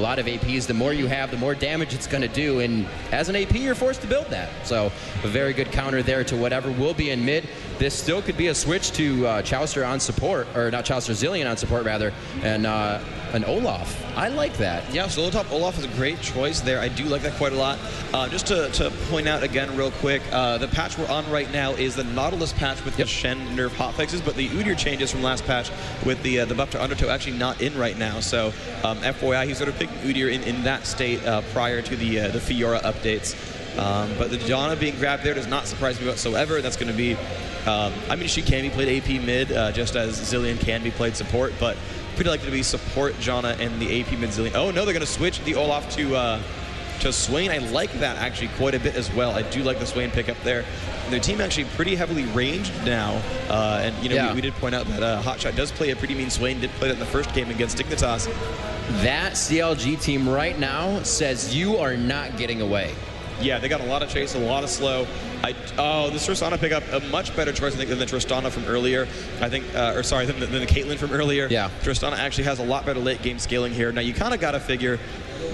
lot of APs, the more you have, the more damage it's going to do. And as an AP, you're forced to build that. So a very good counter there to whatever will be in mid. This still could be a switch to Chauster on support, or not Chauster, Zilean on support rather, and an Olaf. I like that. Yeah, solo top Olaf is a great choice there. I do like that quite a lot. Just to point out again real quick, the patch we're on right now is the Nautilus patch with the Shen nerf hotfixes, but the Udyr changes from last patch with the buff to Undertow actually not in right now. So FYI, he's sort of picking Udyr in that state prior to the Fiora updates. But the Janna being grabbed there does not surprise me whatsoever. That's going to be, I mean, she can be played AP mid, just as Zilean can be played support, but pretty likely to be support Janna and the AP mid Zilean. Oh no, they're going to switch the Olaf to Swain. I like that actually quite a bit as well. I do like the Swain pickup there. Their team actually pretty heavily ranged now, and you know we did point out that Hotshot does play a pretty mean Swain. Did play that in the first game against Dignitas. That CLG team right now says you are not getting away. Yeah, they got a lot of chase, a lot of slow. This Tristana pickup, a much better choice, I think, than the Tristana from earlier. I think, or sorry, than the Caitlyn from earlier. Yeah. Tristana actually has a lot better late game scaling here. Now, you kind of got to figure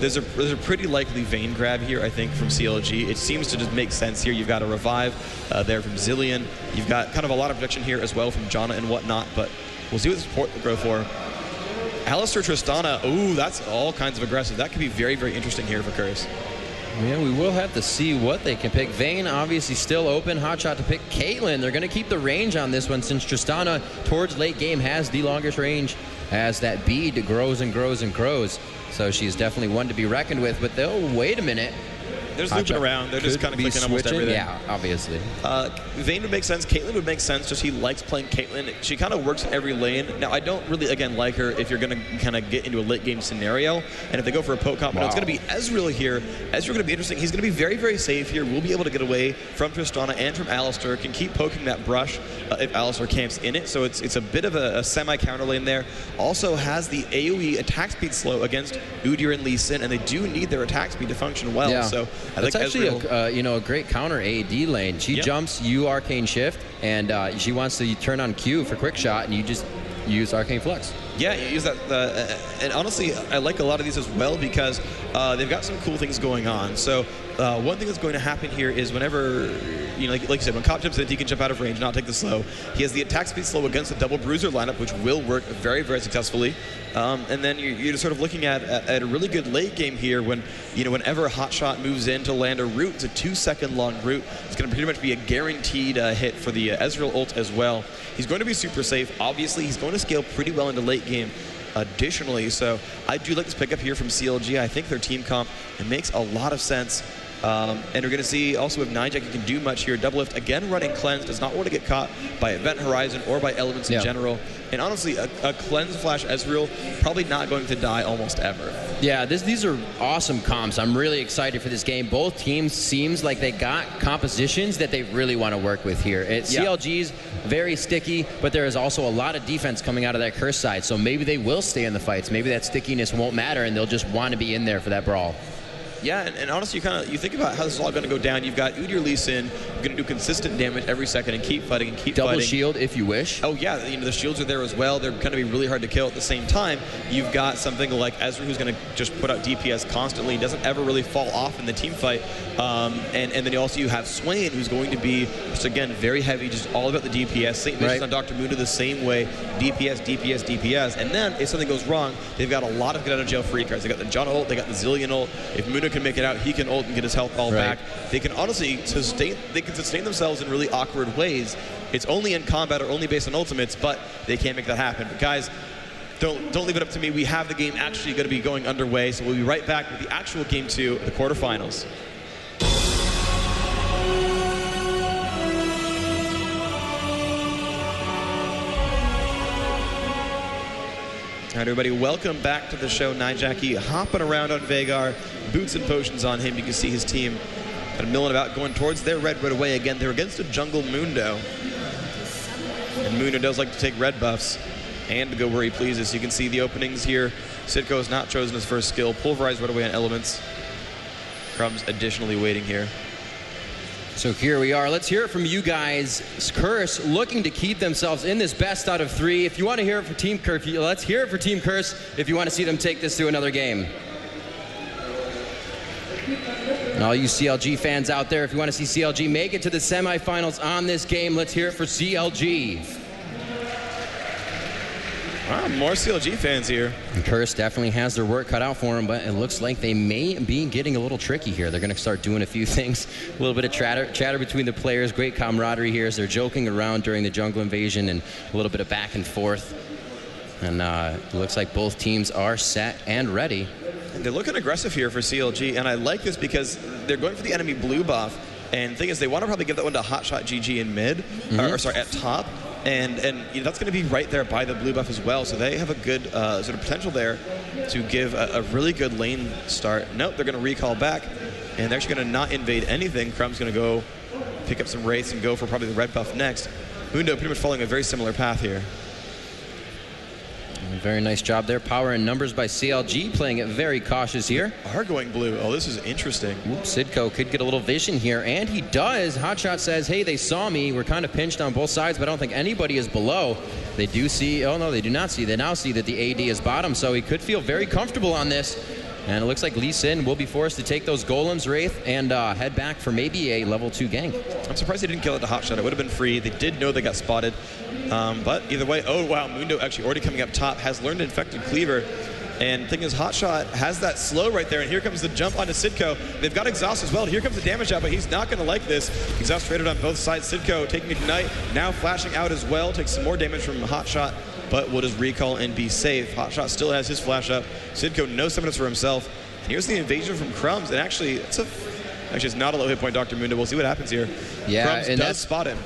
there's a pretty likely Vayne grab here, I think, from CLG. It seems to just make sense here. You've got a revive there from Zilean. You've got kind of a lot of protection here as well from Janna and whatnot, but we'll see what the support will go for. Alistar Tristana, ooh, that's all kinds of aggressive. That could be very, very interesting here for Curse. Yeah, we will have to see what they can pick. Vayne obviously still open. Hotshot to pick Caitlyn. They're going to keep the range on this one since Tristana towards late game has the longest range as that bead grows and grows and grows. So she's definitely one to be reckoned with. But they'll wait a minute. They're just looping around. They're just kind of clicking almost everything. Yeah, obviously. Vayne would make sense. Caitlyn would make sense. Just he likes playing Caitlyn. She kind of works in every lane. Now, I don't really, again, like her if you're going to kind of get into a late game scenario. And if they go for a poke comp, it's going to be Ezreal here. Ezreal going to be interesting. He's going to be very, very safe here. We'll be able to get away from Tristana and from Alistar. Can keep poking that brush if Alistar camps in it. So it's a bit of a semi-counter lane there. Also has the AoE attack speed slow against Udyr and Lee Sin, and they do need their attack speed to function well. Yeah. So I That's think actually Ezreal, a great counter AD lane. She jumps, you Arcane Shift, and she wants to turn on Q for quick shot, and you just use Arcane Flux. Yeah, you use that, and honestly, I like a lot of these as well because they've got some cool things going on. So one thing that's going to happen here is whenever, like you said, when Cop jumps in, he can jump out of range, not take the slow. He has the attack speed slow against the double bruiser lineup, which will work very, very successfully. And then you're just sort of looking at a really good late game here when, whenever Hotshot moves in to land a root, it's a 2-second long root. It's going to pretty much be a guaranteed hit for the Ezreal ult as well. He's going to be super safe. Obviously, he's going to scale pretty well into late game additionally. So I do like this pickup here from CLG. I think their team comp, it makes a lot of sense. And we're going to see also if Nidalee can do much here. Double Lift, again, running Cleanse, does not want to get caught by Event Horizon or by elements in general. And honestly, a Cleanse Flash Ezreal, probably not going to die almost ever. Yeah, these are awesome comps. I'm really excited for this game. Both teams seems like they got compositions that they really want to work with here. CLG's very sticky, but there is also a lot of defense coming out of that Curse side. So maybe they will stay in the fights. Maybe that stickiness won't matter, and they'll just want to be in there for that brawl. Yeah, and honestly, you think about how this is all going to go down. You've got Udyr Lee Sin going to do consistent damage every second and keep fighting and keep fighting. Double shield if you wish. Oh yeah, the shields are there as well. They're going to be really hard to kill at the same time. You've got something like Ezreal who's going to just put out DPS constantly. He doesn't ever really fall off in the team fight. And then you have Swain who's going to be, just again, very heavy, just all about the DPS. St. Mission's on Dr.Mundo the same way. DPS, DPS, DPS. And then if something goes wrong, they've got a lot of get out of jail free cards. They got the Janna ult, they got the Zilean ult. If Mundo can make it out, he can ult and get his health all back. They can honestly sustain themselves in really awkward ways. It's only in combat or only based on ultimates, but they can't make that happen. But guys, don't leave it up to me. We have the game actually going to be going underway, so we'll be right back with the actual Game 2, the quarterfinals. All right, everybody, welcome back to the show. Nijaki hopping around on Veigar, boots and potions on him. You can see his team kind of milling about, going towards their red right away. Again, they're against a jungle Mundo. And Mundo does like to take red buffs and to go where he pleases. You can see the openings here. Sitko has not chosen his first skill. Pulverize right away on elements. Crumbs additionally waiting here. So here we are. Let's hear it from you guys. Curse looking to keep themselves in this best out of 3. If you want to hear it for Team Curse, let's hear it for Team Curse if you want to see them take this to another game. And all you CLG fans out there, if you want to see CLG make it to the semifinals on this game, let's hear it for CLG. Wow, more CLG fans here. And Curse definitely has their work cut out for them, but it looks like they may be getting a little tricky here. They're going to start doing a few things, a little bit of chatter between the players, great camaraderie here as they're joking around during the jungle invasion and a little bit of back and forth. And it looks like both teams are set and ready. And they're looking aggressive here for CLG, and I like this because they're going for the enemy blue buff. And the thing is, they want to probably give that one to Hotshot GG in mid, or sorry, at top. And you know, that's going to be right there by the blue buff as well. So they have a good sort of potential there to give a really good lane start. Nope, they're going to recall back, and they're actually going to not invade anything. Crumb's going to go pick up some wraiths and go for probably the red buff next. Mundo pretty much following a very similar path here. Very nice job there. Power and numbers by CLG, playing it very cautious here. Are going blue. Oh, this is interesting. Oops, Sidco could get a little vision here, and he does. Hotshot says, hey, they saw me. We're kind of pinched on both sides, but I don't think anybody is below. They do see, oh no, they do not see. They now see that the AD is bottom, so he could feel very comfortable on this. And it looks like Lee Sin will be forced to take those golems, Wraith, and head back for maybe a level 2 gank. I'm surprised they didn't kill it to Hotshot. It would have been free. They did know they got spotted. But either way, oh wow, Mundo actually already coming up top, has learned Infected Cleaver. And the thing is, Hotshot has that slow right there, and here comes the jump onto Sidco. They've got Exhaust as well, and here comes the damage out, but he's not going to like this. Exhaust rated on both sides. Sidco taking Ignite, now flashing out as well, takes some more damage from Hotshot, but will just recall and be safe. Hotshot still has his flash up. Sidco no summoners for himself. And here's the invasion from Crumbs, and actually, it's not a low hit point, Dr.Mundo. We'll see what happens here. Yeah, Crumbs and does spot him.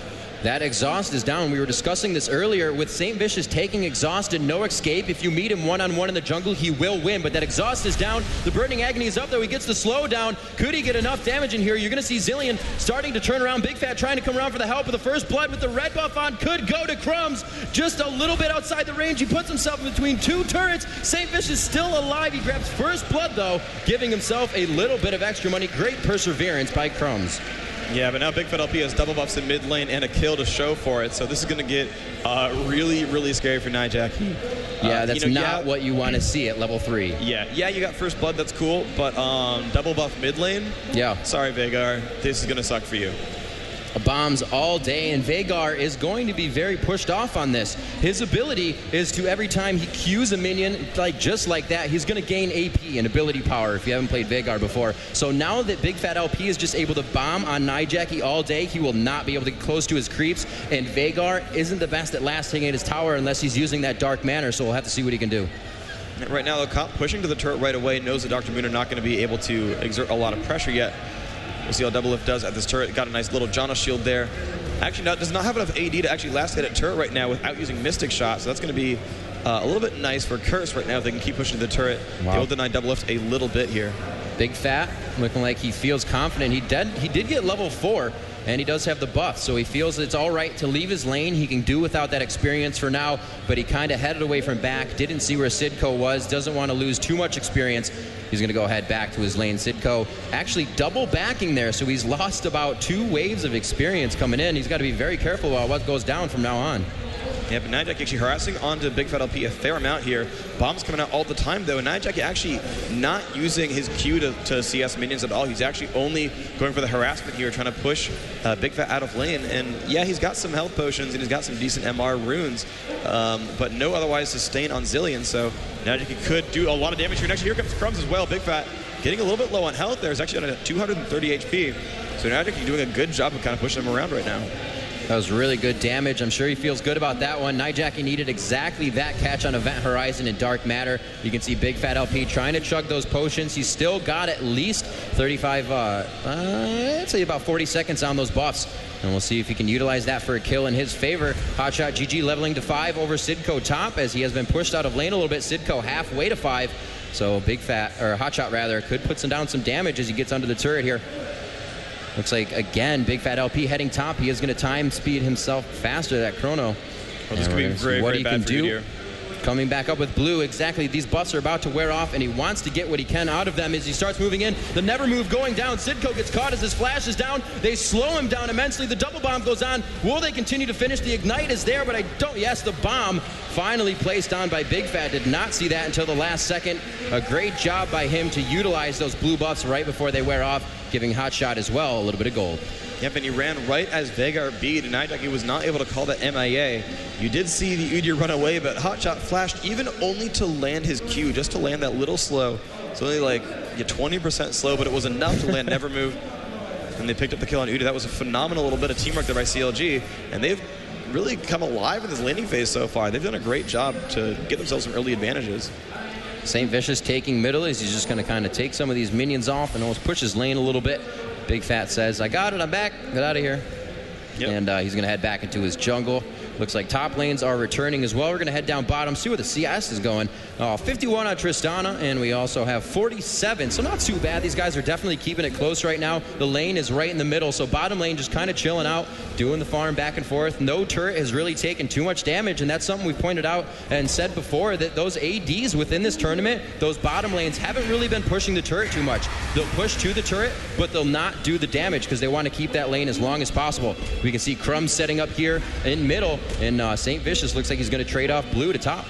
That Exhaust is down. We were discussing this earlier with St. Vicious taking Exhaust and no escape. If you meet him one-on-one in the jungle, he will win. But that Exhaust is down. The Burning Agony is up, though. He gets the slow down. Could he get enough damage in here? You're going to see Zilean starting to turn around. Big Fat trying to come around for the help of the first blood with the red buff on. Could go to Crumbs. Just a little bit outside the range. He puts himself in between two turrets. St. Vicious still alive. He grabs first blood, though, giving himself a little bit of extra money. Great perseverance by Crumbs. Yeah, but now Big Fat LP has double buffs in mid lane and a kill to show for it, so this is going to get really, really scary for Nidalee. Yeah, that's not what you want to see at level 3. Yeah, you got first blood, that's cool, but double buff mid lane? Yeah. Sorry, Veigar, this is going to suck for you. Bombs all day, and Veigar is going to be very pushed off on this. His ability is to, every time he Qs a minion, just like that, he's going to gain AP and ability power if you haven't played Veigar before. So now that Big Fat LP is just able to bomb on Nidalee all day, he will not be able to get close to his creeps, and Veigar isn't the best at last hitting at his tower unless he's using that Dark Manor, so we'll have to see what he can do. Right now, the cop pushing to the turret right away knows that Dr.Mundo not going to be able to exert a lot of pressure yet. We'll see how Double Lift does at this turret. Got a nice little Janna shield there. Actually, does not have enough AD to actually last hit at turret right now without using Mystic Shot. So that's going to be a little bit nice for Curse right now if they can keep pushing to the turret. Wow. They will deny Double Lift a little bit here. Big Fat looking like he feels confident. He did get level 4. And he does have the buff, so he feels it's all right to leave his lane. He can do without that experience for now, but he kind of headed away from back, didn't see where Sidco was, doesn't want to lose too much experience. He's going to go head back to his lane. Sidco actually double backing there, so he's lost about 2 waves of experience coming in. He's got to be very careful about what goes down from now on. Yeah, but Nidalee actually harassing onto Big Fat LP a fair amount here. Bombs coming out all the time, though, and Nidalee actually not using his Q to CS minions at all. He's actually only going for the harassment here, trying to push Big Fat out of lane. And yeah, he's got some health potions and he's got some decent MR runes, but no otherwise sustain on Zilean, so Nidalee could do a lot of damage here. Next, here comes Crumbs as well. Big Fat getting a little bit low on health there. He's actually at 230 HP, so Nidalee doing a good job of kind of pushing him around right now. That was really good damage. I'm sure he feels good about that one. Nidalee needed exactly that catch on Event Horizon and Dark Matter. You can see Big Fat LP trying to chug those potions. He's still got at least 35, I'd say about 40 seconds on those buffs. And we'll see if he can utilize that for a kill in his favor. Hotshot GG leveling to 5 over Sidco top as he has been pushed out of lane a little bit. Sidco halfway to 5. So Big Fat, or Hotshot rather, could put down some damage as he gets under the turret here. Looks like, again, Big Fat LP heading top. He is going to time speed himself faster, that chrono. Well, this could be very bad for Udyr. Coming back up with blue, exactly. These buffs are about to wear off, and he wants to get what he can out of them as he starts moving in. The never move going down. Sidco gets caught as his flash is down. They slow him down immensely. The double bomb goes on. Will they continue to finish? The ignite is there, but I don't. Yes, the bomb finally placed on by Big Fat. Did not see that until the last second. A great job by him to utilize those blue buffs right before they wear off, giving Hotshot as well a little bit of gold. Yep, and he ran right as Veigar beat, and Nidalee was not able to call that MIA. You did see the Udyr run away, but Hotshot flashed even only to land his Q, just to land that little slow. So only like 20% slow, but it was enough to land Never Move. And they picked up the kill on Udyr. That was a phenomenal little bit of teamwork there by CLG, and they've really come alive in this laning phase so far. They've done a great job to get themselves some early advantages. St. Vicious taking middle as he's just going to kind of take some of these minions off and almost push his lane a little bit. Big Fat says, I got it, I'm back, get out of here. Yep. And he's going to head back into his jungle. Looks like top lanes are returning as well. We're going to head down bottom, see where the CS is going. 51 on Tristana, and we also have 47, so not too bad. These guys are definitely keeping it close right now. The lane is right in the middle, so bottom lane just kind of chilling out, doing the farm back and forth. No turret has really taken too much damage, and that's something we pointed out and said before, that those ADs within this tournament, those bottom lanes haven't really been pushing the turret too much. They'll push to the turret, but they'll not do the damage because they want to keep that lane as long as possible. We can see Crumbs setting up here in middle, and St. Vicious looks like he's going to trade off blue to top.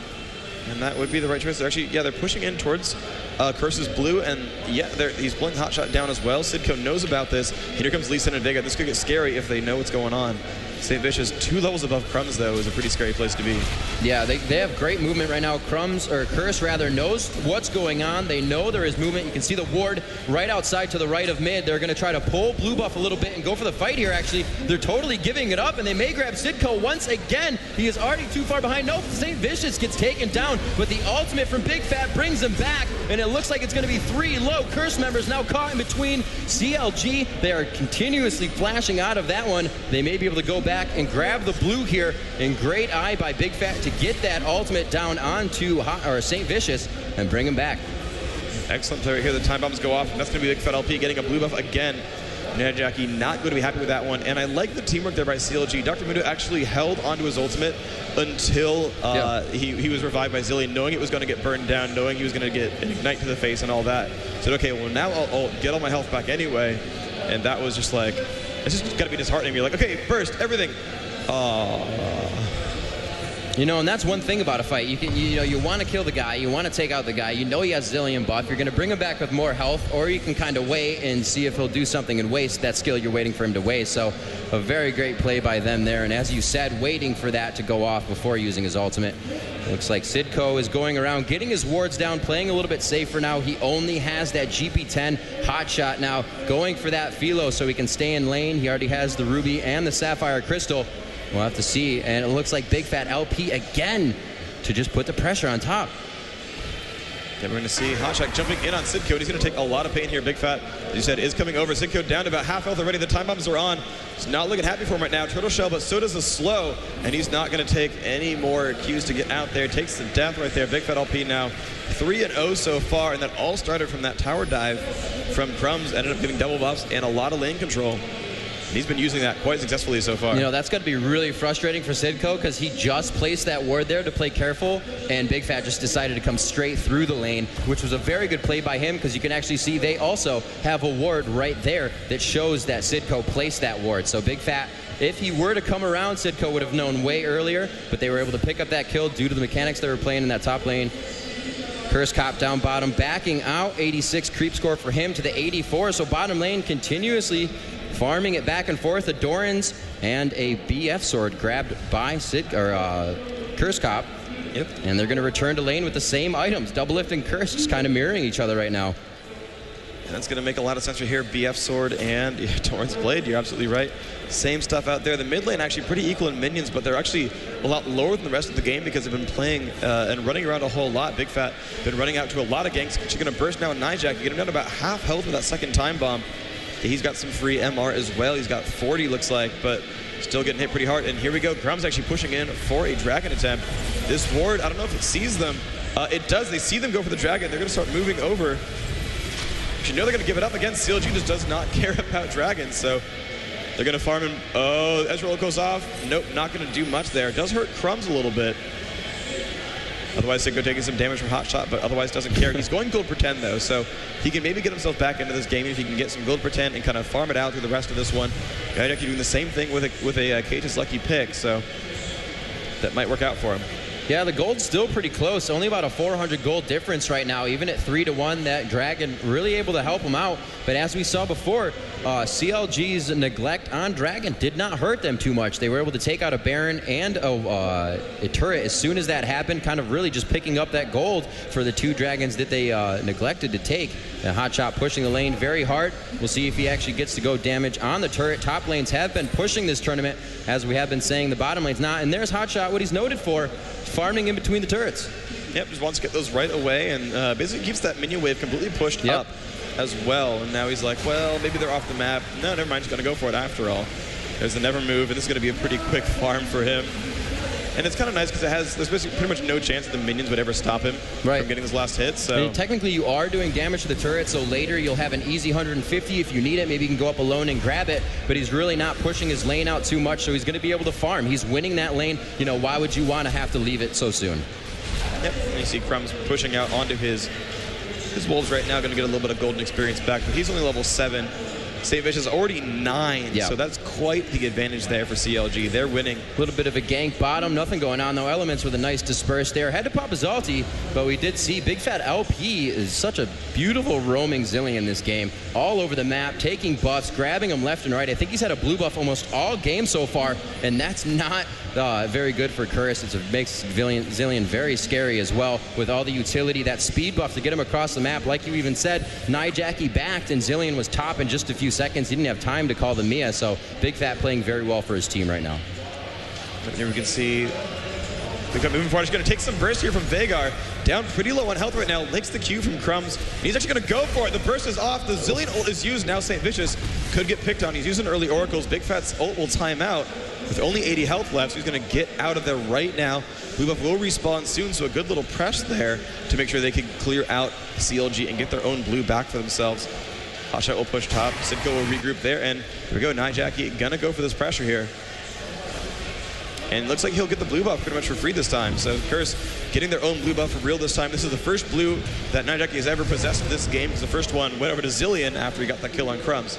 And that would be the right choice. They're actually, they're pushing in towards Curse's blue, and he's blowing Hotshot down as well. Sidco knows about this. Here comes Lee Sin and Veigar. This could get scary if they know what's going on. St. Vicious, 2 levels above Crumbs, though, is a pretty scary place to be. Yeah, they have great movement right now. Curse rather, knows what's going on. They know there is movement. You can see the ward right outside to the right of mid. They're going to try to pull blue buff a little bit and go for the fight here, actually. They're totally giving it up, and they may grab Sidco once again. He is already too far behind. Nope, St. Vicious gets taken down, but the ultimate from Big Fat brings him back, and it looks like it's going to be 3 low Curse members now caught in between. CLG, they are continuously flashing out of that one. They may be able to go back and grab the blue here, and great eye by Big Fat to get that ultimate down onto St. Vicious and bring him back. Excellent play right here. The time bombs go off, and that's going to be Big Fat LP getting a blue buff again. Jackie not going to be happy with that one, and I like the teamwork there by CLG. Dr.Mundo actually held onto his ultimate until he was revived by Zilean, knowing it was going to get burned down, knowing he was going to get an ignite to the face and all that. Said, okay, well now I'll get all my health back anyway, and that was just like, it's just got to be disheartening. You're like, okay, burst everything. You know, and that's one thing about a fight. You want to kill the guy, you want to take out the guy. You know he has Zilean buff. You're going to bring him back with more health, or you can kind of wait and see if he'll do something and waste that skill you're waiting for him to waste. So a very great play by them there. And as you said, waiting for that to go off before using his ultimate. Looks like Sidco is going around, getting his wards down, playing a little bit safer now. He only has that GP10 Hotshot now, going for that Philo so he can stay in lane. He already has the Ruby and the Sapphire Crystal. We'll have to see, and it looks like Big Fat LP again to just put the pressure on top. Yeah, we're going to see Hotshot jumping in on Sidco. He's going to take a lot of pain here. Big Fat, as you said, is coming over. Sidco down to about half health already. The time bombs are on. He's not looking happy for him right now. Turtle Shell, but so does the slow, and he's not going to take any more Qs to get out there. Takes the death right there. Big Fat LP now 3-0 so far, and that all started from that tower dive from Crumbs. Ended up giving double buffs and a lot of lane control. He's been using that quite successfully so far. You know, that's got to be really frustrating for Sidco because he just placed that ward there to play careful, and Big Fat just decided to come straight through the lane, which was a very good play by him because you can actually see they also have a ward right there that shows that Sidco placed that ward. So Big Fat, if he were to come around, Sidco would have known way earlier, but they were able to pick up that kill due to the mechanics they were playing in that top lane. Curse Cop down bottom, backing out, 86 creep score for him to the 84, so bottom lane continuously farming it back and forth. A Doran's and a BF sword grabbed by Curse Cop. Yep. And they're going to return to lane with the same items. Double Lift and Curse just kind of mirroring each other right now. And that's going to make a lot of sense right here. BF sword and Doran's blade. You're absolutely right. Same stuff out there. The mid lane actually pretty equal in minions, but they're actually a lot lower than the rest of the game because they've been playing and running around a whole lot. Big Fat been running out to a lot of ganks. She's going to burst now in Nijack. You get him down to about half health with that second time bomb. He's got some free MR as well. He's got 40, looks like, but still getting hit pretty hard. And here we go. Crumb's actually pushing in for a dragon attempt. This ward, I don't know if it sees them. It does. They see them go for the dragon. They're going to start moving over. You know they're going to give it up again. CLG just does not care about dragons, so they're going to farm him. Oh, Ezreal goes off. Nope, not going to do much there. It does hurt Crumbs a little bit. Otherwise, Sidco taking some damage from Hotshot, but otherwise doesn't care. He's going gold pretend, though, so he can maybe get himself back into this game if he can get some gold pretend and kind of farm it out through the rest of this one. Actually doing the same thing with a Cage's lucky pick, so that might work out for him. Yeah, the gold's still pretty close. Only about a 400 gold difference right now. Even at 3-1, that Dragon really able to help him out. But as we saw before, CLG's neglect on Dragon did not hurt them too much. They were able to take out a Baron and a turret as soon as that happened, kind of really just picking up that gold for the 2 Dragons that they neglected to take. And Hotshot pushing the lane very hard. We'll see if he actually gets to go damage on the turret. Top lanes have been pushing this tournament, as we have been saying. The bottom lane's not. And there's Hotshot, what he's noted for, farming in between the turrets. Yep, just wants to get those right away, and basically keeps that minion wave completely pushed up as well. And now he's like, well, maybe they're off the map. No, never mind, he's going to go for it after all. There's the never move, and this is going to be a pretty quick farm for him. And it's kind of nice because there's basically pretty much no chance that the minions would ever stop him from getting his last hit. So technically you are doing damage to the turret, so later you'll have an easy 150 if you need it. Maybe you can go up alone and grab it, but he's really not pushing his lane out too much, so he's going to be able to farm. He's winning that lane. You know, why would you want to have to leave it so soon? Yep, and you see Crumbs pushing out onto his wolves right now, going to get a little bit of golden experience back, but he's only level 7. St. Vish is already 9, so that's quite the advantage there for CLG. They're winning. A little bit of a gank bottom, nothing going on though. Elements with a nice disperse there. Had to pop his ulti, but we did see Big Fat LP is such a beautiful roaming Zilean in this game. All over the map, taking buffs, grabbing them left and right. I think he's had a blue buff almost all game so far, and that's not very good for Curse. It makes Zilean very scary as well with all the utility, that speed buff to get him across the map. Like you even said, Nidalee backed and Zilean was top in just a few seconds. He didn't have time to call the Mia, so Big Fat playing very well for his team right now. And here we can see Big Fat moving forward. He's going to take some burst here from Veigar. Down pretty low on health right now. Licks the Q from Crumbs. And he's actually going to go for it. The burst is off. The Zilean ult is used. Now St. Vicious could get picked on. He's using early oracles. Big Fat's ult will time out with only 80 health left. So he's going to get out of there right now. Blue buff will respawn soon, so a good little press there to make sure they can clear out CLG and get their own blue back for themselves. Hotshot will push top. Sidco will regroup there, and here we go. Nidalee gonna go for this pressure here. And looks like he'll get the blue buff pretty much for free this time. So Curse getting their own blue buff for real this time. This is the first blue that Nidalee has ever possessed in this game, because the first one went over to Zilean after he got that kill on Crumbs.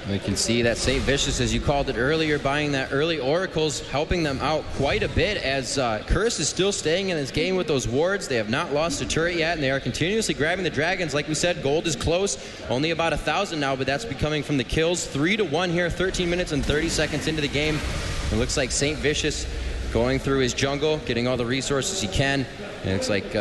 We can see that St. Vicious, as you called it earlier, buying that early oracles, helping them out quite a bit, as Curse is still staying in this game with those wards. They have not lost a turret yet, and they are continuously grabbing the dragons. Like we said, gold is close, only about 1,000 now, but that's coming from the kills. 3-1 here, 13 minutes and 30 seconds into the game. It looks like St. Vicious going through his jungle, getting all the resources he can. And it looks like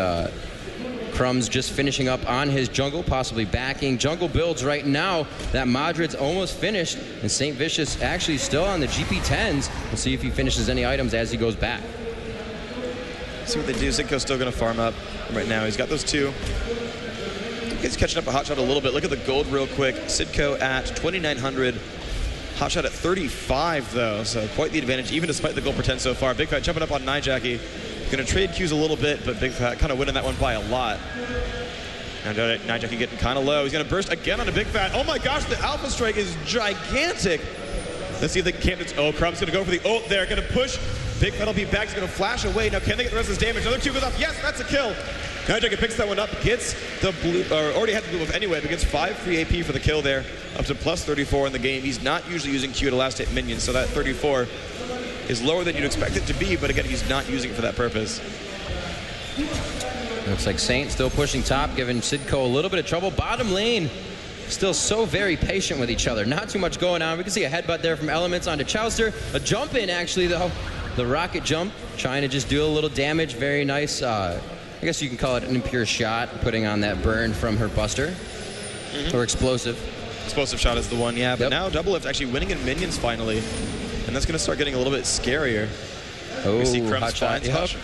Crumbs just finishing up on his jungle, possibly backing jungle builds right now. That Madrid's almost finished, and St. Vicious actually still on the GP10s. We'll see if he finishes any items as he goes back. See what they do. Sidco's still going to farm up right now. He's got those 2. He's catching up a Hotshot a little bit. Look at the gold real quick. Sidco at 2,900. Hotshot at 35, though, so quite the advantage, even despite the gold per 10 so far. Big Fat jumping up on Nidalee. Going to trade Qs a little bit, but Big Fat kind of winning that one by a lot. And Nidalee getting kind of low. He's going to burst again on a Big Fat. Oh my gosh, the Alpha Strike is gigantic. Let's see if they can camp this. Oh, Crumb's going to go for the ult there. Going to push. Big Fat will be back. He's going to flash away. Now, can they get the rest of his damage? Another 2 goes off. Yes, that's a kill. Nidalee picks that one up, gets the blue, or already had the blue buff anyway, but gets 5 free AP for the kill there, up to plus 34 in the game. He's not usually using Q to last hit minions, so that 34 is lower than you'd expect it to be, but again, he's not using it for that purpose. Looks like Saint still pushing top, giving Sidco a little bit of trouble. Bottom lane, still so very patient with each other. Not too much going on. We can see a headbutt there from Elements onto Chowster. A jump in, actually, though. The rocket jump, trying to just do a little damage. Very nice. I guess you can call it an impure shot, putting on that burn from her Buster. Or explosive. Explosive shot is the one, yeah. But now Double Lift actually winning in minions finally. And that's going to start getting a little bit scarier. Oh, we see Crumbs hot shot.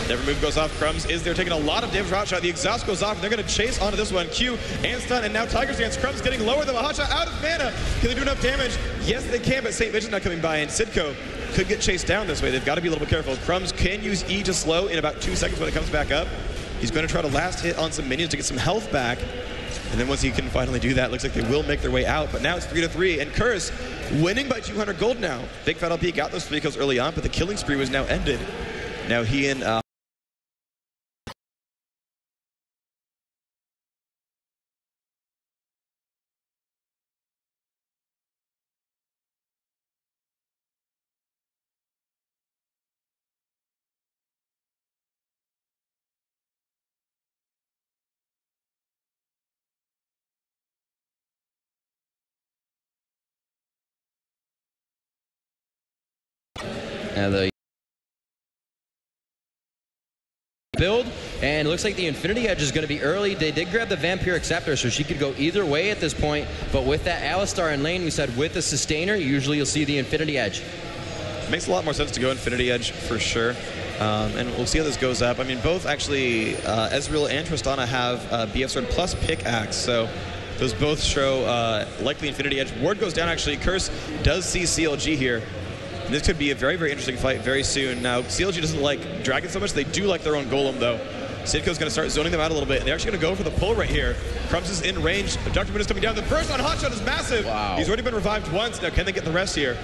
Never move goes off. Crumbs is there taking a lot of damage. Hot shot. The exhaust goes off, and they're going to chase onto this one. Q and stun, and now Tiger Stance. Crumbs getting lower than a hot shot out of mana. Can they do enough damage? Yes, they can, but St. Vision's not coming by, and Sidco could get chased down this way. They've got to be a little bit careful. Crumbs can use E to slow in about 2 seconds when it comes back up. He's going to try to last hit on some minions to get some health back. And then once he can finally do that, looks like they will make their way out. But now it's 3-3, and Curse winning by 200 gold now. Big Fat LP got those 3 kills early on, but the killing spree was now ended. Now he and The build, and it looks like the Infinity Edge is going to be early. They did grab the Vampiric Scepter, so she could go either way at this point, but with that Alistar in lane, we said with the Sustainer, usually you'll see the Infinity Edge. Makes a lot more sense to go Infinity Edge for sure. And we'll see how this goes up. I mean, both actually, Ezreal and Tristana have BF Sword plus Pickaxe, so those both show likely Infinity Edge. Ward goes down, actually. Curse does see CLG here. And this could be a very, very interesting fight very soon. Now, CLG doesn't like Dragon so much. They do like their own Golem, though. Sidco's going to start zoning them out a little bit. They're actually going to go for the pull right here. Crumbs is in range. Dr.Mundo is coming down. The burst on Hotshot is massive. Wow. He's already been revived once. Now, can they get the rest here?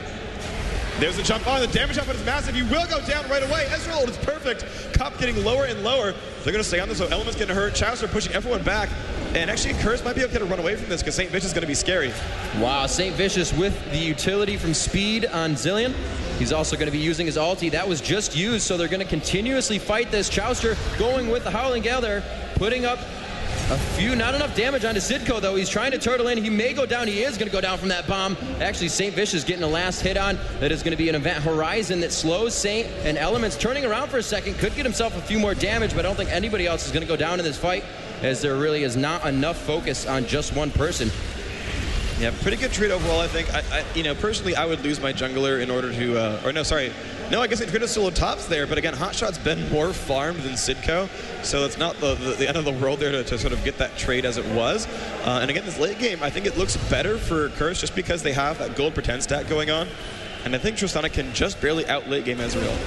There's the jump on. The damage output is massive. He will go down right away. Ezreal is perfect. Cop getting lower and lower. They're going to stay on this, so Element's getting hurt. Chowster pushing everyone back. And actually, Curse might be okay to run away from this because St. Vicious is going to be scary. Wow, St. Vicious with the utility from speed on Zilean. He's also going to be using his ulti. That was just used, so they're going to continuously fight this. Chowster going with the Howling Gale there, putting up a few, not enough damage onto Sidco, though. He's trying to turtle in. He may go down. He is going to go down from that bomb. Actually, St. Vicious getting a last hit on. That is going to be an Event Horizon that slows Saint, and Element's turning around for a second. Could get himself a few more damage, but I don't think anybody else is going to go down in this fight, as there really is not enough focus on just one person. Yeah, pretty good trade overall, I think. You know, personally, I would lose my jungler in order to, or no, sorry. No, I guess they traded solo tops there, but again, Hotshot's been more farmed than Sidco, so that's not the end of the world there to sort of get that trade as it was. And again, this late game, I think it looks better for Curse just because they have that gold pretend stat going on, and I think Tristana can just barely out late game Ezreal.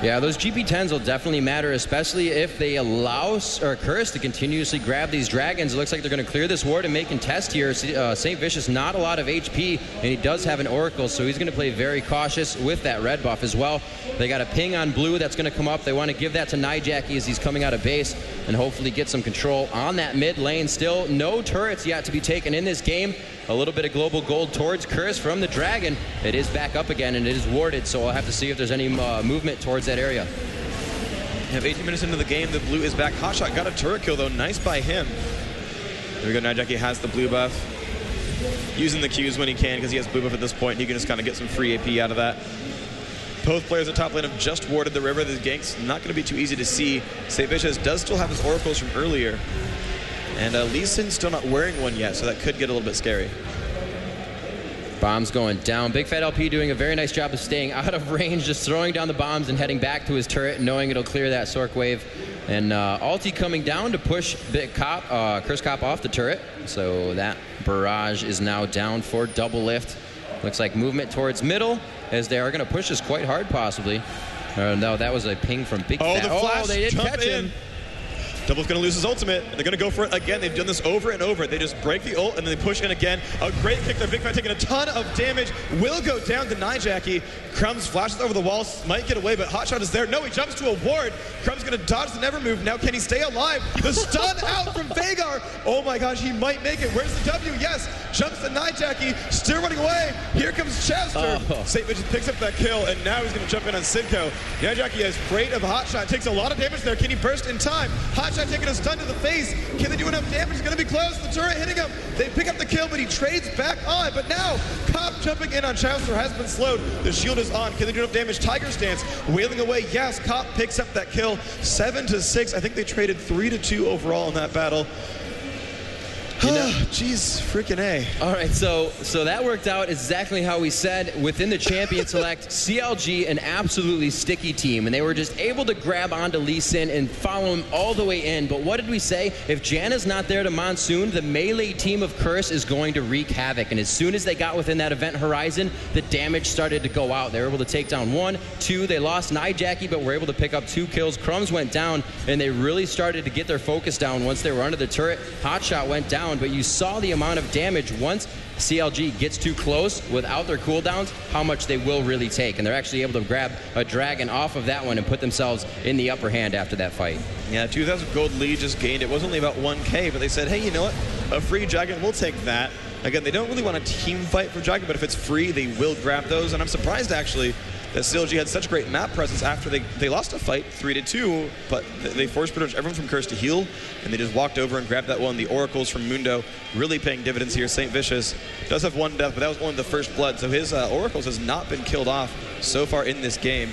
Yeah, those GP10s will definitely matter, especially if they allow Curse to continuously grab these dragons. It looks like they're going to clear this ward and make contest here. St. Vicious, not a lot of HP, and he does have an Oracle, so he's going to play very cautious with that red buff as well. They got a ping on blue that's going to come up. They want to give that to Nidalee as he's coming out of base and hopefully get some control on that mid lane. Still no turrets yet to be taken in this game. A little bit of global gold towards Curse from the dragon. It is back up again, and it is warded, so I'll have to see if there's any movement towards that area. We have 18 minutes into the game. The blue is back. Hotshot got a turret kill, though. Nice by him. There we go. Nidalee has the blue buff. Using the Qs when he can, because he has blue buff at this point. He can just kind of get some free AP out of that. Both players at top lane have just warded the river. The gank's not going to be too easy to see. St. Vicious does still have his oracles from earlier. And Lee Sin's still not wearing one yet, so that could get a little bit scary. Bombs going down. Big Fat LP doing a very nice job of staying out of range, just throwing down the bombs and heading back to his turret, knowing it'll clear that Sork wave. And ulti coming down to push Curse Cop off the turret. So that barrage is now down for double lift. Looks like movement towards middle, as they are going to push this quite hard, possibly. No, that was a ping from Big Fat. The flash, they did catch him. Double's going to lose his ultimate. They're going to go for it again. They've done this over and over. They just break the ult and then they push in again. A great kick there. Big Fat taking a ton of damage. Will go down to Nidalee. Crumbs flashes over the wall. Might get away, but Hotshot is there. No, he jumps to a ward. Crumbs going to dodge the never move. Now can he stay alive? The stun out from Veigar. Oh my gosh, he might make it. Where's the W? Yes. Jumps to Nidalee. Still running away. Here comes Chowster. St. Vicious picks up that kill, and now he's going to jump in on Sidco. Nidalee is afraid of Hotshot. Takes a lot of damage there. Can he burst in time? Hotshot taking a stun to the face. Can they do enough damage? He's going to be close. The turret hitting him. They pick up the kill, but he trades back on. But now, Cop jumping in on Chowster has been slowed. The shield is on. Can they do enough damage? Tiger stance. Wailing away. Yes, Cop picks up that kill. 7-6. I think they traded 3-2 overall in that battle. Jeez, freaking A. All right, so that worked out exactly how we said. Within the champion select, CLG, an absolutely sticky team, and they were just able to grab onto Lee Sin and follow him all the way in. But what did we say? If Janna's not there to Monsoon, the melee team of Curse is going to wreak havoc. And as soon as they got within that event horizon, the damage started to go out. They were able to take down 1, 2. They lost Nidalee, but were able to pick up 2 kills. Crumbs went down, and they really started to get their focus down once they were under the turret. Hotshot went down, but you saw the amount of damage once CLG gets too close without their cooldowns, how much they will really take. And they're actually able to grab a dragon off of that one and put themselves in the upper hand after that fight. Yeah, 2,000 gold lead just gained. It was only about 1K, but they said, hey, you know what? A free dragon, we'll take that. Again, they don't really want a team fight for dragon, but if it's free, they will grab those. And I'm surprised, actually, that CLG had such great map presence after they lost a fight 3-2, but they forced pretty much everyone from Curse to heal, and they just walked over and grabbed that one. The Oracles from Mundo really paying dividends here. St. Vicious does have one death, but that was only the first blood, so his Oracles has not been killed off so far in this game.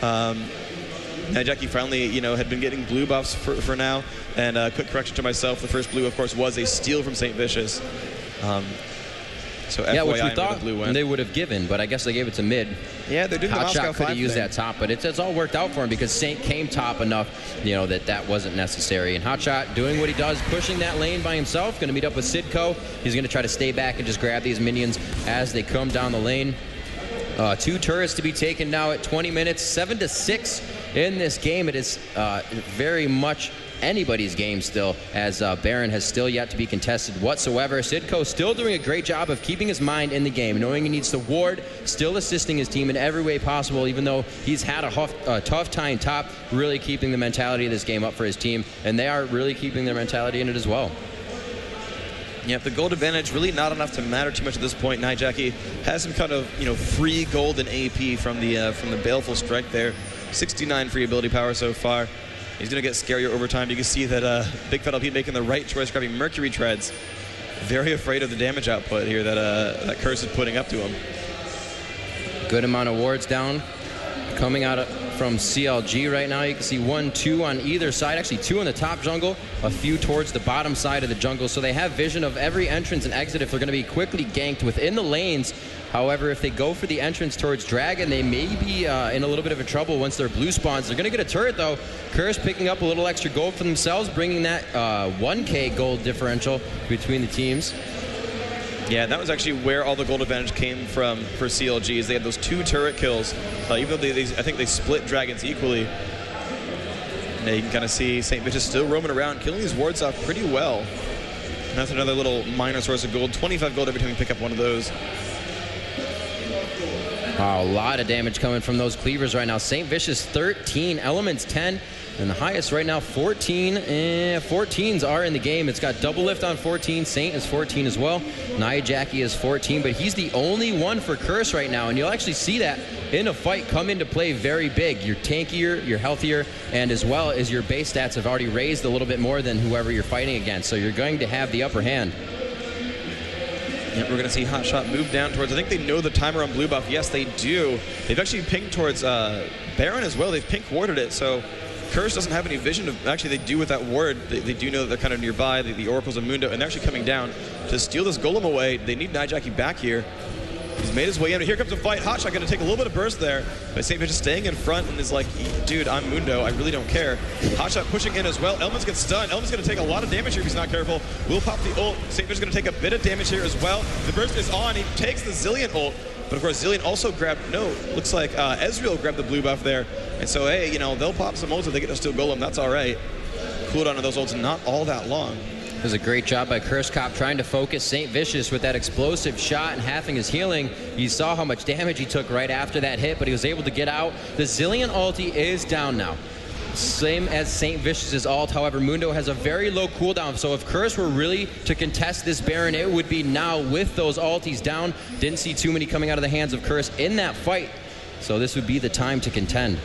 Jackie finally, had been getting blue buffs for now, and quick correction to myself, the first blue, of course, was a steal from St. Vicious. So yeah, FYI, which we thought the blue win. They would have given, but I guess they gave it to mid. Yeah, they're doing the Moscow 5 could have used thing. that top, but it's all worked out for him because Saint came top enough, that wasn't necessary. And Hotshot doing what he does, pushing that lane by himself, going to meet up with Sidco. He's going to try to stay back and just grab these minions as they come down the lane. 2 turrets to be taken now at 20 minutes, 7-6 in this game. It is very much anybody's game still, as Baron has still yet to be contested whatsoever. Sidco still doing a great job of keeping his mind in the game, knowing he needs to ward, still assisting his team in every way possible, even though he's had a tough time top, really keeping the mentality of this game up for his team, and they are really keeping their mentality in it as well. Yeah, the gold advantage really not enough to matter too much at this point. Jackie has some kind of free gold and AP from the Baleful Strike there. 69 free ability power so far. He's going to get scarier over time. You can see that Big Fat LP making the right choice, grabbing Mercury Treads. Very afraid of the damage output here that Curse is putting up to him. Good amount of wards down coming out from CLG right now. You can see 1, 2 on either side, actually 2 in the top jungle, a few towards the bottom side of the jungle, so they have vision of every entrance and exit if they're going to be quickly ganked within the lanes. However, if they go for the entrance towards Dragon, they may be in a little bit of a trouble once their blue spawns. They're going to get a turret though. Curse picking up a little extra gold for themselves, bringing that 1k gold differential between the teams. Yeah, that was actually where all the gold advantage came from for CLG, is they had those 2 turret kills, even though I think they split dragons equally. And you can kind of see St. Vicious still roaming around, killing these wards off pretty well. And that's another little minor source of gold, 25 gold every time you pick up one of those. Wow, a lot of damage coming from those cleavers right now. St. Vicious 13, Elements 10, and the highest right now 14. 14s are in the game. It's got double lift on 14. Saint is 14 as well. Jackie is 14, but he's the only one for Curse right now, and you'll actually see that in a fight come into play very big. You're tankier, you're healthier, and as well as your base stats have already raised a little bit more than whoever you're fighting against, so you're going to have the upper hand. Yep, we're going to see Hotshot move down towards, I think they know the timer on blue buff. Yes, they do. They've actually pinged towards Baron as well. They've pink warded it, so Curse doesn't have any vision of, actually they do with that ward. They do know that they're kind of nearby, the Oracles of Mundo, and they're actually coming down to steal this Golem away. They need Jackie back here. He's made his way in. Here comes a fight. Hotshot going to take a little bit of burst there, but St. Vicious staying in front and is like, dude, I'm Mundo. I really don't care. Hotshot pushing in as well. Elements gets stunned. Elements going to take a lot of damage here if he's not careful. Will pop the ult. St. Vicious going to take a bit of damage here as well. The burst is on. He takes the Zilean ult, but of course Zilean also grabbed, looks like Ezreal grabbed the blue buff there. And so, hey, they'll pop some ults if they get to steal Golem. That's all right. Cooldown of those ults not all that long. It was a great job by Curse Cop trying to focus St. Vicious with that explosive shot and halving his healing. You saw how much damage he took right after that hit, but he was able to get out. The Zilean ulti is down now. Same as St. Vicious's ult, however, Mundo has a very low cooldown, so if Curse were really to contest this Baron, it would be now with those ultis down. Didn't see too many coming out of the hands of Curse in that fight, so this would be the time to contend.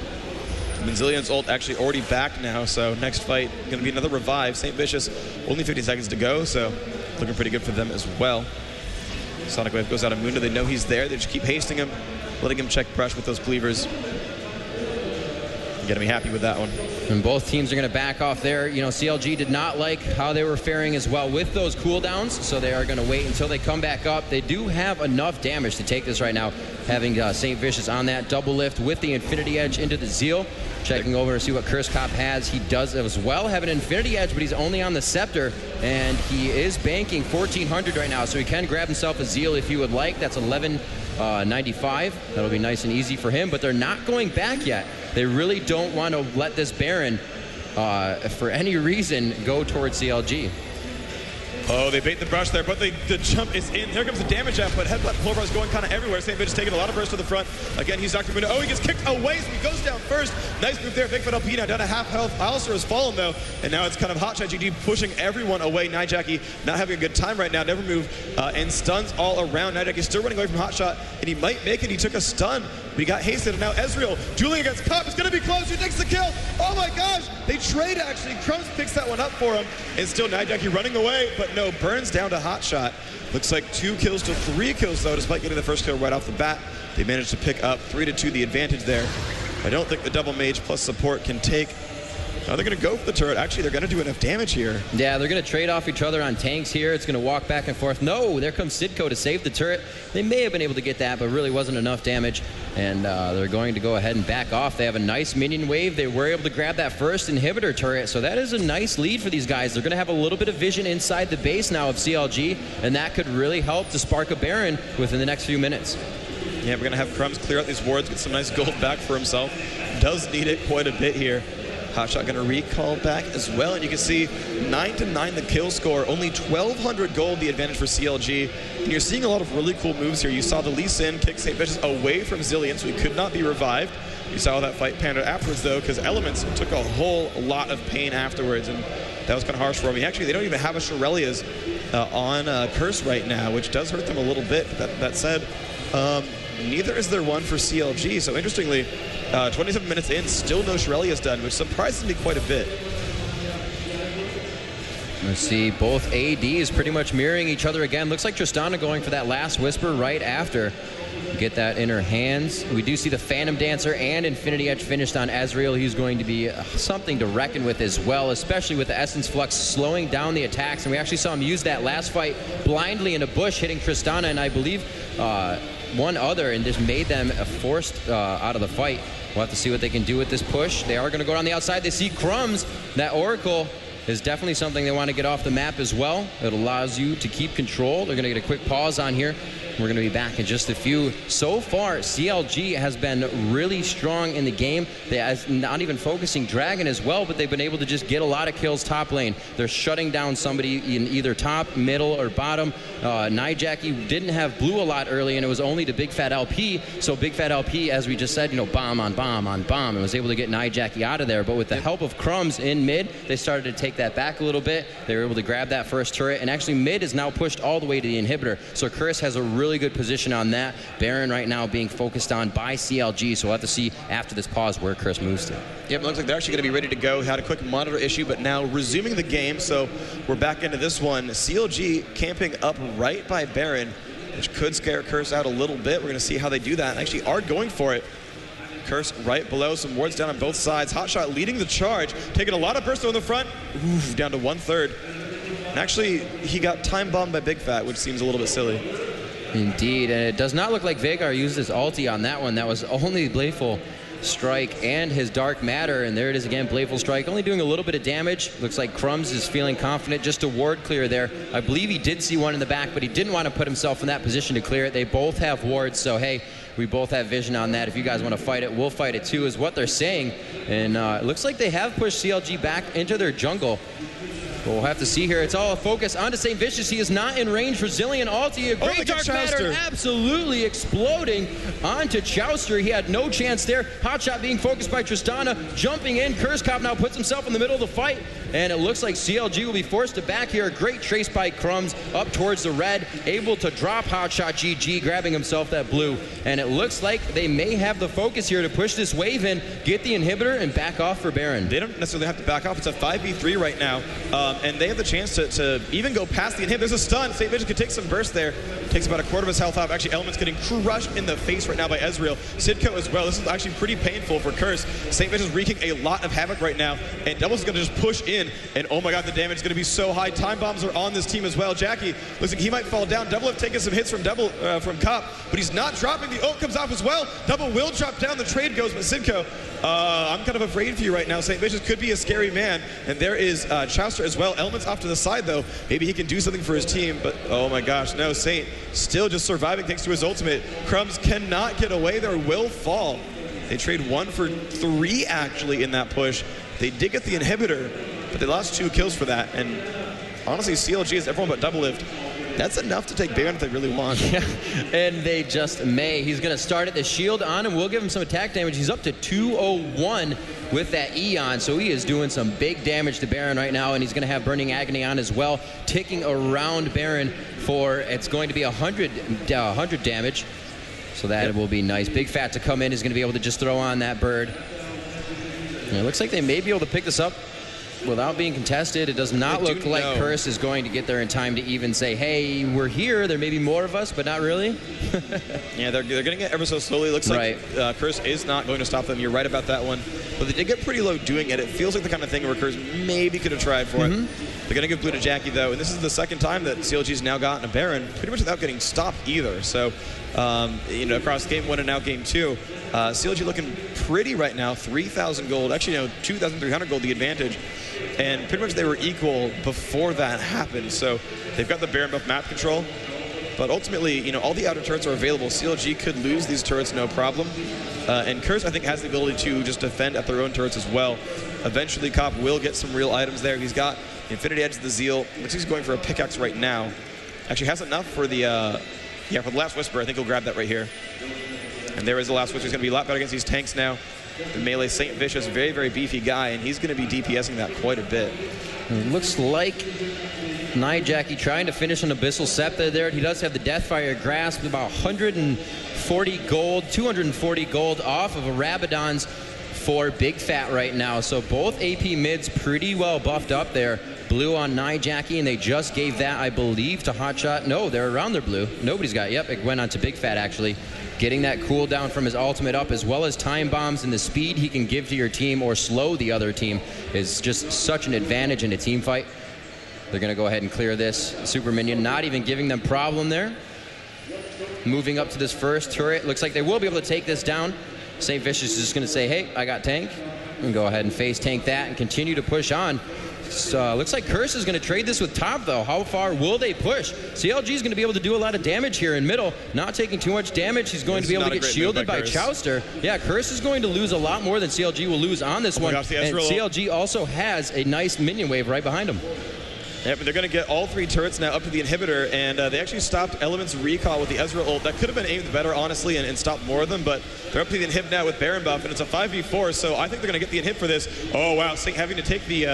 Zilean's ult actually already back now, so next fight going to be another revive. St. Vicious, only 50 seconds to go, so looking pretty good for them as well. Sonic Wave goes out of Mundo. They know he's there. They just keep hasting him, letting him check brush with those cleavers. You got to be happy with that one. And both teams are going to back off there. CLG did not like how they were faring as well with those cooldowns, so they are going to wait until they come back up. They do have enough damage to take this right now, having St. Vicious on that double lift with the Infinity Edge into the Zeal. Checking over to see what Curse Cop has. He does as well have an Infinity Edge, but he's only on the Scepter, and he is banking 1,400 right now, so he can grab himself a Zeal if he would like. That's 1195. That'll be nice and easy for him, but they're not going back yet. They really don't want to let this Baron, for any reason, go towards CLG. Oh, they bait the brush there, but the jump is in. There comes the damage output. Headbutt Clover is going kind of everywhere. St. Bitch is taking a lot of burst to the front. Again, he's Dr.Mundo. Oh, he gets kicked away, so he goes down first. Nice move there. Big Fat LP now down to half health. Alistar has fallen, though, and now it's kind of Hotshot GG pushing everyone away. Nidalee not having a good time right now. Never move and stuns all around. Nidalee still running away from Hotshot, and he might make it. He took a stun, but he got hasted, and now Ezreal dueling against Cop. It's going to be close. Who takes the kill? Oh, my gosh. They trade, actually. Crumbs picks that one up for him, and still Nidalee running away, but no, burns down to Hotshot. Looks like 2 kills to 3 kills, though, despite getting the first kill right off the bat. They managed to pick up 3-2 the advantage there. I don't think the double mage plus support can take. They're going to go for the turret. Actually, they're going to do enough damage here. Yeah, they're going to trade off each other on tanks here. It's going to walk back and forth. No, there comes Sidco to save the turret. They may have been able to get that, but really wasn't enough damage. And they're going to go ahead and back off. They have a nice minion wave. They were able to grab that first inhibitor turret, so that is a nice lead for these guys. They're going to have a little bit of vision inside the base now of CLG, and that could really help to spark a Baron within the next few minutes. Yeah, we're going to have Crumbs clear out these wards, get some nice gold back for himself. Does need it quite a bit here. Hotshot going to recall back as well, and you can see 9-9 the kill score, only 1,200 gold the advantage for CLG, and you're seeing a lot of really cool moves here. You saw the Lee Sin kick St. Vicious away from Zilean, so he could not be revived. You saw that fight panned out afterwards, though, because Elements took a whole lot of pain afterwards, and that was kind of harsh for him. Actually, they don't even have a Irelia's on Curse right now, which does hurt them a little bit. That said, neither is there one for CLG, so interestingly, 27 minutes in, still no Irelia's done, which surprises me quite a bit. Let's see, both ADs pretty much mirroring each other again. Looks like Tristana going for that last whisper right after. Get that in her hands. We do see the Phantom Dancer and Infinity Edge finished on Ezreal. He's going to be something to reckon with as well, especially with the Essence Flux slowing down the attacks. And we actually saw him use that last fight blindly in a bush, hitting Tristana, and I believe one other, and just made them forced out of the fight. We'll have to see what they can do with this push. They are going to go on the outside. They see Crumbs. That Oracle is definitely something they want to get off the map as well. It allows you to keep control. They're going to get a quick pause on here. We're going to be back in just a few. So far, CLG has been really strong in the game. They are not even focusing Dragon as well, but they've been able to just get a lot of kills top lane. They're shutting down somebody in either top, middle, or bottom. Nidalee didn't have blue a lot early, and it was only to Big Fat LP. So Big Fat LP, as we just said, bomb on bomb on bomb, and was able to get Nidalee out of there. But with the help of Crumbs in mid, they started to take that back a little bit. They were able to grab that first turret, and actually mid is now pushed all the way to the inhibitor. So Curse has a really good position on that. Baron right now being focused on by CLG, so we'll have to see after this pause where Curse moves to. Yep, it looks like they're actually going to be ready to go. Had a quick monitor issue, but now resuming the game, so we're back into this one. CLG camping up right by Baron, which could scare Curse out a little bit. We're going to see how they do that, and actually are going for it. Curse right below, some wards down on both sides. Hotshot leading the charge, taking a lot of burst on the front. Oof, down to 1/3. And actually, he got time bombed by Big Fat, which seems a little bit silly. Indeed, and it does not look like Veigar used his ulti on that one. That was only Bladeful Strike and his Dark Matter, and there it is again, Bladeful Strike, only doing a little bit of damage. Looks like Crumbs is feeling confident, just a ward clear there. I believe he did see one in the back, but he didn't want to put himself in that position to clear it. They both have wards, so hey, we both have vision on that. If you guys want to fight it, we'll fight it too, is what they're saying. And it looks like they have pushed CLG back into their jungle. We'll have to see here. It's all a focus onto St. Vicious. He is not in range for Zilean ulti. A great Dark Matter absolutely exploding onto Chouster. He had no chance there. Hotshot being focused by Tristana. Jumping in. Curse Cop now puts himself in the middle of the fight. And it looks like CLG will be forced to back here. A great trace by Crumbs up towards the red. Able to drop Hotshot GG, grabbing himself that blue. And it looks like they may have the focus here to push this wave in, get the inhibitor, and back off for Baron. They don't necessarily have to back off. It's a 5v3 right now. And they have the chance to even go past the inhib. There's a stun. St. Vicious could take some burst there. Takes about a quarter of his health off. Actually, Element's getting crushed in the face right now by Ezreal. Sidco as well. This is actually pretty painful for Curse. St. Vicious wreaking a lot of havoc right now. And Doubles is going to just push in. And oh my god, the damage is going to be so high. Time bombs are on this team as well. Jackie looks like he might fall down. Double have taken some hits from from Cop, but he's not dropping. The ult comes off as well. Double will drop down. The trade goes, but Sidco, I'm kind of afraid for you right now. St. Vicious could be a scary man. And there is Chouster as well. Element's off to the side though. Maybe he can do something for his team, but oh my gosh, no. Saint still just surviving thanks to his ultimate. Crumbs cannot get away there, will fall. They trade 1 for 3 actually in that push. They did get the inhibitor, but they lost 2 kills for that, and honestly, CLG is everyone but double lift. That's enough to take Baron if they really want. Yeah, and they just may. He's going to start at the shield on him. We'll give him some attack damage. He's up to 201 with that E on, so he is doing some big damage to Baron right now, and he's going to have Burning Agony on as well, ticking around Baron for, it's going to be 100 damage, so that will be nice. Big Fat to come in is going to be able to just throw on that bird. And it looks like they may be able to pick this up without being contested. It does not look like Curse is going to get there in time to even say, hey, we're here. There may be more of us, but not really. Yeah, they're getting it ever so slowly. Looks like Curse is not going to stop them. You're right about that one. But they did get pretty low doing it. It feels like the kind of thing where Curse maybe could have tried for it. They're going to give blue to Jackie, though. And this is the second time that CLG's now gotten a Baron, pretty much without getting stopped either. So, you know, across game 1 and now game 2, CLG looking pretty right now. 3,000 gold. Actually, no, 2,300 gold the advantage. And pretty much they were equal before that happened. So they've got the Baron buff map control. But ultimately, you know, all the outer turrets are available. CLG could lose these turrets no problem. And Curse, I think, has the ability to just defend at their own turrets as well. Eventually, Cop will get some real items there. He's got Infinity Edge, the Zeal. Looks like he's going for a pickaxe right now. Actually has enough for the, for the Last Whisper. I think he'll grab that right here. And there is the Last Whisper. He's going to be a lot better against these tanks now. The melee Saint Vicious, very, very beefy guy, and he's going to be DPSing that quite a bit. It looks like Jackie trying to finish an Abyssal Scepter there. He does have the Deathfire Grasp, about 140 gold, 240 gold off of a Rabadon's for Big Fat right now. So both AP mids pretty well buffed up there. Blue on Jackie, and they just gave that, I believe, to Hotshot. No, they're around their blue. Nobody's got it. Yep, it went on to Big Fat, actually. Getting that cooldown from his ultimate up, as well as time bombs, and the speed he can give to your team or slow the other team is just such an advantage in a team fight. They're going to go ahead and clear this super minion, not even giving them problem there. Moving up to this first turret. Looks like they will be able to take this down. St. Vicious is just going to say, hey, I got tank. And go ahead and face tank that and continue to push on. So, looks like Curse is going to trade this with top, though. How far will they push? CLG is going to be able to do a lot of damage here in middle. Not taking too much damage. He's going to be able to get shielded by Chowster. Yeah, Curse is going to lose a lot more than CLG will lose on this one. Gosh, and CLG also has a nice minion wave right behind him. Yep, they're going to get all 3 turrets now up to the inhibitor, and they actually stopped Element's recall with the Ezreal ult. That could have been aimed better, honestly, and stopped more of them, but they're up to the inhib now with Baron buff, and it's a 5v4, so I think they're going to get the inhib for this. Oh, wow, Saint having to take the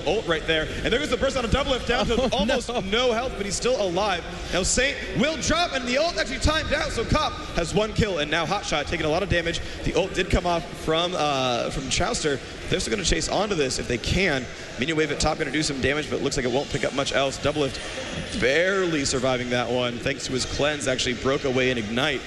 ult right there, and there goes the burst on a double lift down to almost no health, but he's still alive. Now Saint will drop, and the ult actually timed out, so Cop has 1 kill, and now Hotshot taking a lot of damage. The ult did come off from Chowster. They're still going to chase onto this if they can. Minion wave at top going to do some damage, but looks like it won't pick up much else. Double lift barely surviving that one, thanks to his cleanse. Actually broke away and ignite.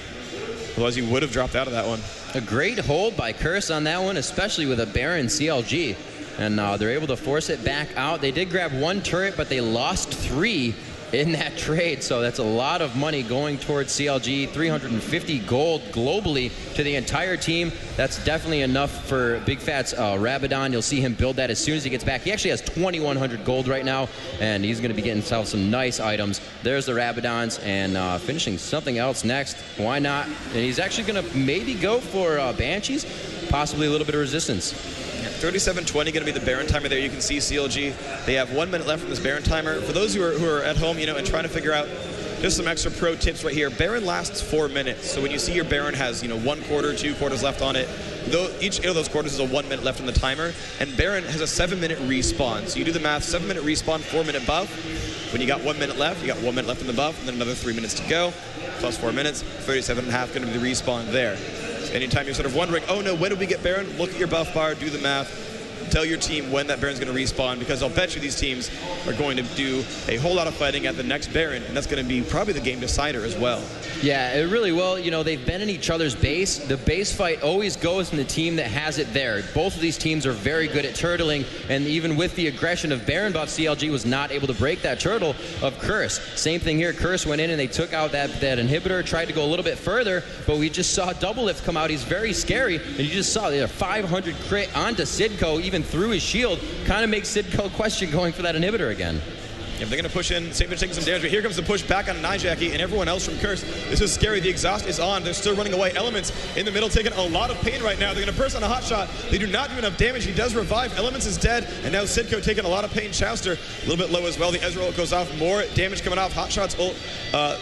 Otherwise, he would have dropped out of that one. A great hold by Curse on that one, especially with a Baron CLG. And they're able to force it back out. They did grab 1 turret, but they lost 3 in that trade, so that's a lot of money going towards CLG. 350 gold globally to the entire team. That's definitely enough for Big Fat's Rabadon. You'll see him build that as soon as he gets back. He actually has 2,100 gold right now, and he's going to be getting himself some nice items. There's the Rabadons, and finishing something else next. Why not? And he's actually going to maybe go for Banshees, possibly a little bit of resistance. 37:20 going to be the Baron timer there. You can see CLG. They have 1 minute left from this Baron timer. For those who are at home, you know, and trying to figure out just some extra pro tips right here. Baron lasts 4 minutes. So when you see your Baron has, you know, 1 quarter, 2 quarters left on it, each of those quarters is a 1 minute left on the timer. And Baron has a 7-minute respawn. So you do the math, 7-minute respawn, 4-minute buff. When you got 1 minute left, you got 1 minute left on the buff, and then another 3 minutes to go. Plus 4 minutes, 37.5 going to be the respawn there. So anytime you're sort of wondering, oh no, when do we get Baron? Look at your buff bar, do the math. Tell your team when that Baron's going to respawn, because I'll bet you these teams are going to do a whole lot of fighting at the next Baron, and that's going to be probably the game decider as well. Yeah, it really will. You know, they've been in each other's base. The base fight always goes in the team that has it there. Both of these teams are very good at turtling, and even with the aggression of Baron buff, CLG was not able to break that turtle of Curse. Same thing here. Curse went in and they took out that inhibitor, tried to go a little bit further, but we just saw Double Lift come out. He's very scary, and you just saw the 500 crit onto Sidco, even through his shield. Kind of makes Sidco question going for that inhibitor again. Yeah, they're going to push in. St. Vincent taking some damage, but here comes the push back on Nidalee and everyone else from Curse. This is scary. The exhaust is on. They're still running away. Elements in the middle taking a lot of pain right now. They're going to burst on a hot shot. They do not do enough damage. He does revive. Elements is dead, and now Sidco taking a lot of pain. Chowster a little bit low as well. The Ezreal goes off. More damage coming off. Hot Shot's ult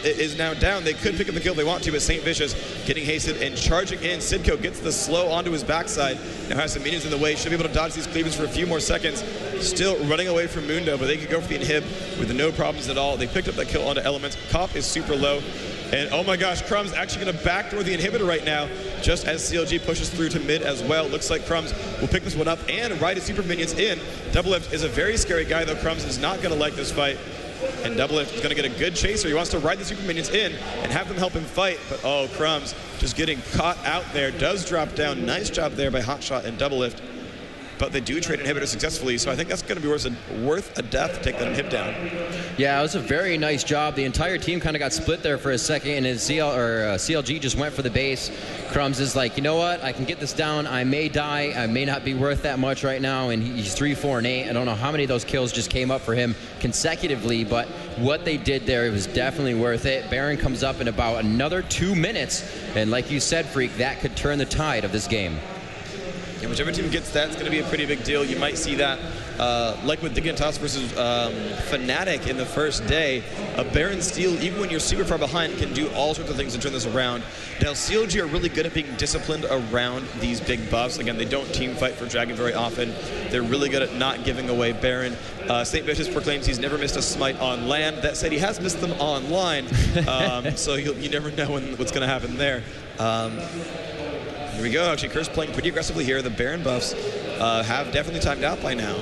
is now down. They could pick up the kill if they want to, but St. Vicious getting hasted and charging in. Sidco gets the slow onto his backside. Now has some minions in the way. Should be able to dodge these cleavers for a few more seconds. Still running away from Mundo, but they could go for the inhib with no problems at all. They picked up that kill onto Elements. Cop is super low. And oh my gosh, Crumb's actually going to backdoor the inhibitor right now, just as CLG pushes through to mid as well. Looks like Crumbs will pick this one up and ride his super minions in. Doublelift is a very scary guy, though. Crumbs is not going to like this fight. And Doublelift is going to get a good chaser. He wants to ride the super minions in and have them help him fight. But oh, Crumbs just getting caught out there. Does drop down. Nice job there by Hotshot and Doublelift. But they do trade inhibitor successfully, so I think that's going to be worth a death to take that inhib down. Yeah, it was a very nice job. The entire team kind of got split there for a second, and his CLG just went for the base. Crumbs is like, you know what? I can get this down. I may die. I may not be worth that much right now, and he's 3, 4, and 8. I don't know how many of those kills just came up for him consecutively, but what they did there, it was definitely worth it. Baron comes up in about another 2 minutes, and like you said, Freak, that could turn the tide of this game. And whichever team gets that, it's going to be a pretty big deal. You might see that, like with Dignitas versus Fnatic in the first day, a Baron steal, even when you're super far behind, can do all sorts of things to turn this around. Now, CLG are really good at being disciplined around these big buffs. Again, they don't team fight for Dragon very often. They're really good at not giving away Baron. St. Vicious proclaims he's never missed a smite on land. That said, he has missed them online, so you never know what's going to happen there. Here we go. Actually, Curse playing pretty aggressively here. The Baron buffs have definitely timed out by now.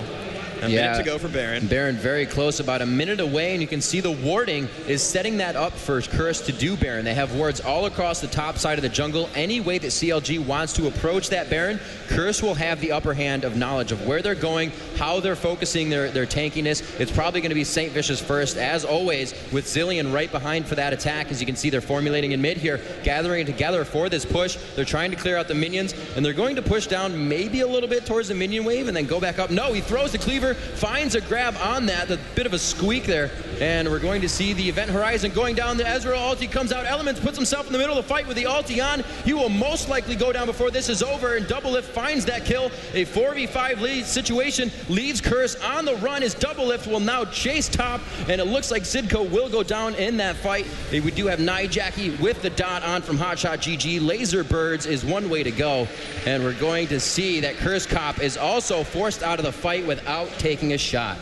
A minute to go for Baron. Baron very close, about a minute away, and you can see the warding is setting that up for Curse to do Baron. They have wards all across the top side of the jungle. Any way that CLG wants to approach that Baron, Curse will have the upper hand of knowledge of where they're going, how they're focusing their tankiness. It's probably going to be St. Vicious first, as always, with Zilean right behind for that attack. As you can see, they're formulating in mid here, gathering together for this push. They're trying to clear out the minions, and they're going to push down maybe a little bit towards the minion wave and then go back up. No, he throws the cleaver, finds a grab on that, a bit of a squeak there, and we're going to see the event horizon going down. The Ezreal ulti comes out, Elements puts himself in the middle of the fight with the ulti on. He will most likely go down before this is over, and Doublelift finds that kill. A 4v5 lead situation leaves Curse on the run as Doublelift will now chase top, and it looks like Sidco will go down in that fight. We do have Nidalee with the dot on from Hotshot GG. Laser Birds is one way to go, and we're going to see that Curse Cop is also forced out of the fight without taking a shot.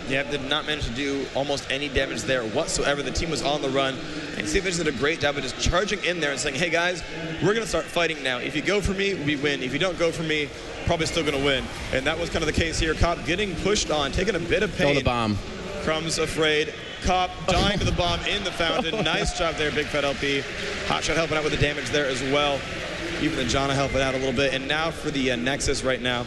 Yeah, did not manage to do almost any damage there whatsoever. The team was on the run, and St. Vicious did a great job of just charging in there and saying, hey guys, we're going to start fighting now. If you go for me, we win. If you don't go for me, probably still going to win. And that was kind of the case here. Cop getting pushed on, taking a bit of pain. Throw the bomb. Crumbs afraid. Cop dying to the bomb in the fountain. Nice job there, Big Fat LP. Hotshot helping out with the damage there as well. Even the Janna helping out a little bit. And now for the Nexus right now.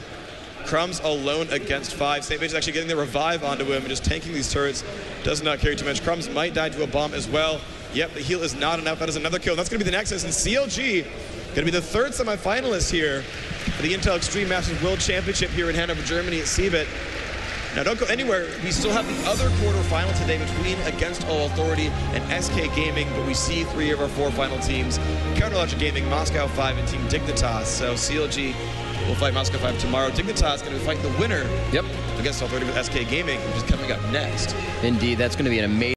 Crumbs alone against 5. St. Vicious actually getting the revive onto him and just tanking these turrets. Does not carry too much. Crumbs might die to a bomb as well. Yep, the heal is not enough. That is another kill. That's going to be the Nexus. And CLG going to be the third semifinalist here for the Intel Extreme Masters World Championship here in Hanover, Germany at CeBIT. Now, don't go anywhere. We still have the other quarterfinal today between Against All Authority and SK Gaming, but we see 3 of our 4 final teams. Counterlogic Gaming, Moscow 5, and Team Dignitas. So CLG will fight Moscow 5 tomorrow. Dignitas is going to be fighting the winner. Yep. Against All Authority with SK Gaming, which is coming up next. Indeed, that's going to be an amazing